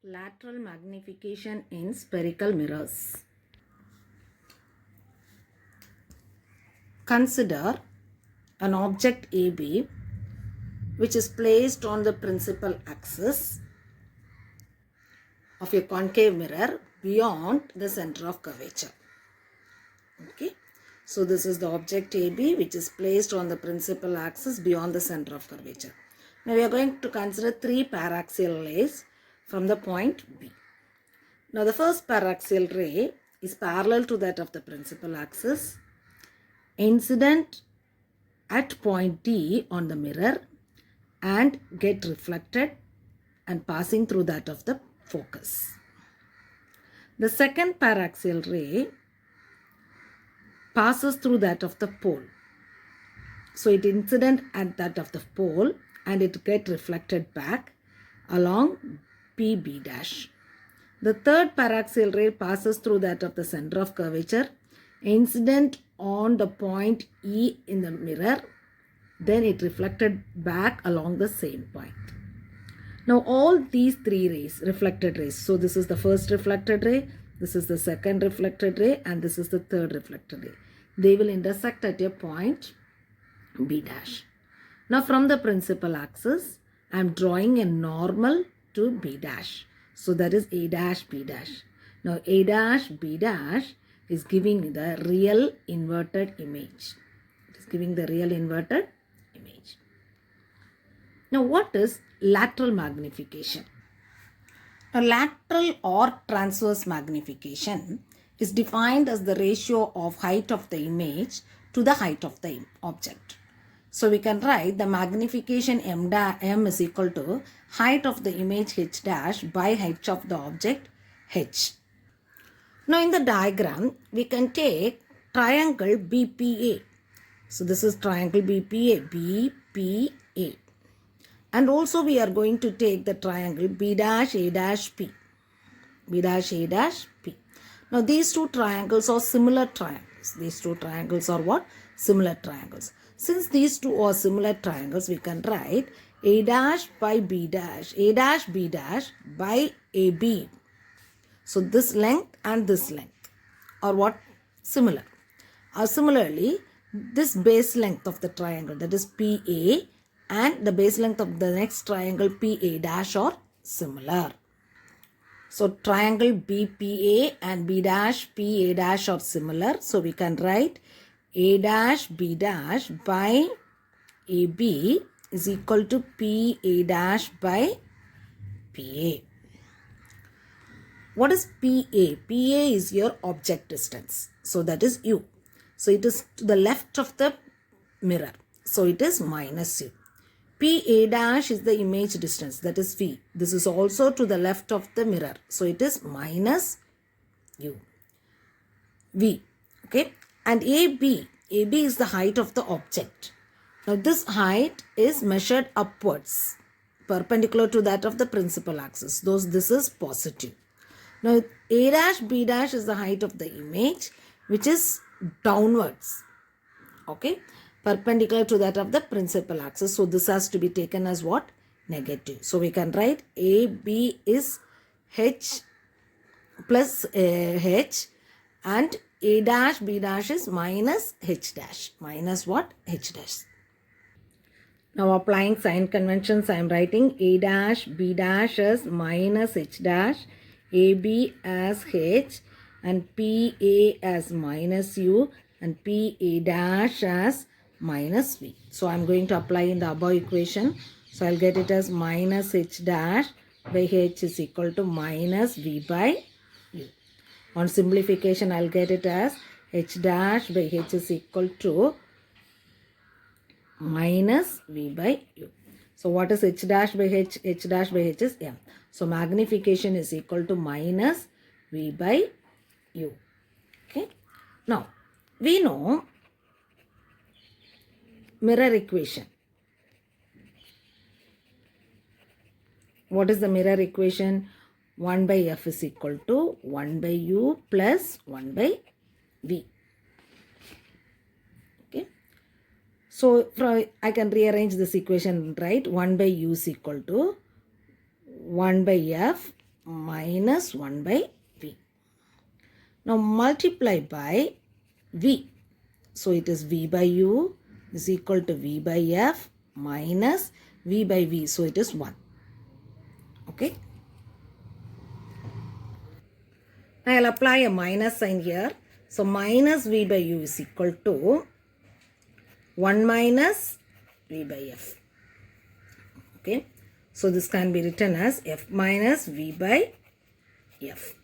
Lateral magnification in spherical mirrors. Consider an object AB which is placed on the principal axis of a concave mirror beyond the center of curvature. Okay. So this is the object AB which is placed on the principal axis beyond the center of curvature. Now we are going to consider three paraxial rays from the point B. Now the first paraxial ray is parallel to that of the principal axis, incident at point D on the mirror and get reflected and passing through that of the focus. The second paraxial ray passes through that of the pole. So it incident at that of the pole and it get reflected back along PB dash. The third paraxial ray passes through that of the center of curvature, incident on the point E in the mirror, then it reflected back along the same point. Now all these three rays, reflected rays, so this is the first reflected ray, this is the second reflected ray and this is the third reflected ray. They will intersect at a point B dash. Now from the principal axis, I am drawing a normal to B dash. So that is A dash B dash. Now A dash B dash is giving the real inverted image. It is giving the real inverted image. Now what is lateral magnification? Now lateral or transverse magnification is defined as the ratio of height of the image to the height of the object. So we can write the magnification m is equal to height of the image h dash by height of the object h. Now in the diagram, we can take triangle BPA. So this is triangle BPA, BPA. And also we are going to take the triangle B dash A dash P. B dash A dash P. Now these two triangles are similar triangles. These two triangles are what? Similar triangles. Since these two are similar triangles, we can write A dash by B dash, A dash B dash by AB. So this length and this length are what? Similar. Similarly, this base length of the triangle, that is PA, and the base length of the next triangle PA dash are similar. So triangle BPA and B dash PA dash are similar. So we can write A dash B dash by AB is equal to PA dash by PA. What is PA? PA is your object distance. So that is U. So it is to the left of the mirror. So it is minus U. PA dash is the image distance, that is V. This is also to the left of the mirror. So it is minus U. V. Okay. And AB is the height of the object. Now this height is measured upwards, perpendicular to that of the principal axis. This is positive. Now A dash B dash is the height of the image, which is downwards. Okay. Perpendicular to that of the principal axis. So this has to be taken as what? Negative. So we can write AB is H plus H and A dash B dash is minus H dash. Minus what? H dash. Now applying sign conventions, I am writing A dash B dash as minus H dash, AB as H and PA as minus U and PA dash as minus V. So I am going to apply in the above equation. So I will get it as minus H dash by H is equal to minus V by U. On simplification, I will get it as H dash by H is equal to minus V by U. So what is H dash by H? H dash by H is M. So magnification is equal to minus V by U. Okay. Now we know mirror equation. What is the mirror equation? 1 by F is equal to 1 by U plus 1 by V. Okay. So I can rearrange this equation, right? 1 by U is equal to 1 by F minus 1 by V. Now multiply by V. So it is V by U is equal to V by F minus V by V. So it is 1. Okay. Now I'll apply a minus sign here. So minus V by U is equal to 1 minus V by F. Okay. So this can be written as F minus V by F.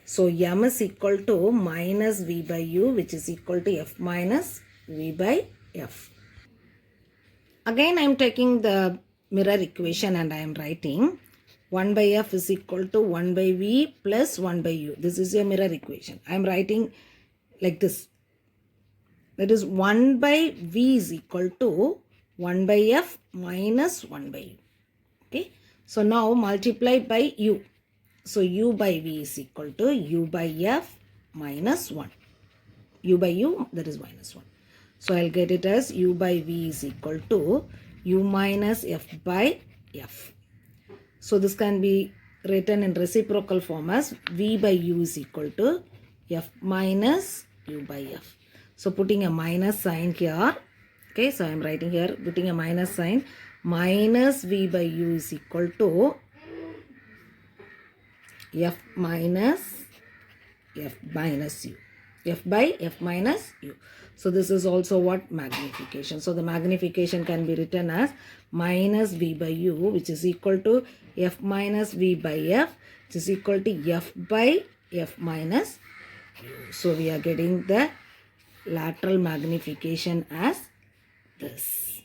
So M is equal to minus V by U, which is equal to F minus V by F. Again I am taking the mirror equation and I am writing 1 by F is equal to 1 by V plus 1 by U. This is a mirror equation. I am writing like this. That is 1 by V is equal to 1 by F minus 1 by U. Okay. So now multiply by U. So U by V is equal to U by F minus 1. U by U, that is minus 1. So I'll get it as U by V is equal to U minus F by F. So this can be written in reciprocal form as V by U is equal to F minus U by F. So putting a minus sign here. Okay, so I am writing here, putting a minus sign. Minus V by U is equal to F minus U. F by F minus U. So this is also what? Magnification. So the magnification can be written as minus V by U, which is equal to F minus V by F, which is equal to F by F minus U. So we are getting the lateral magnification as this.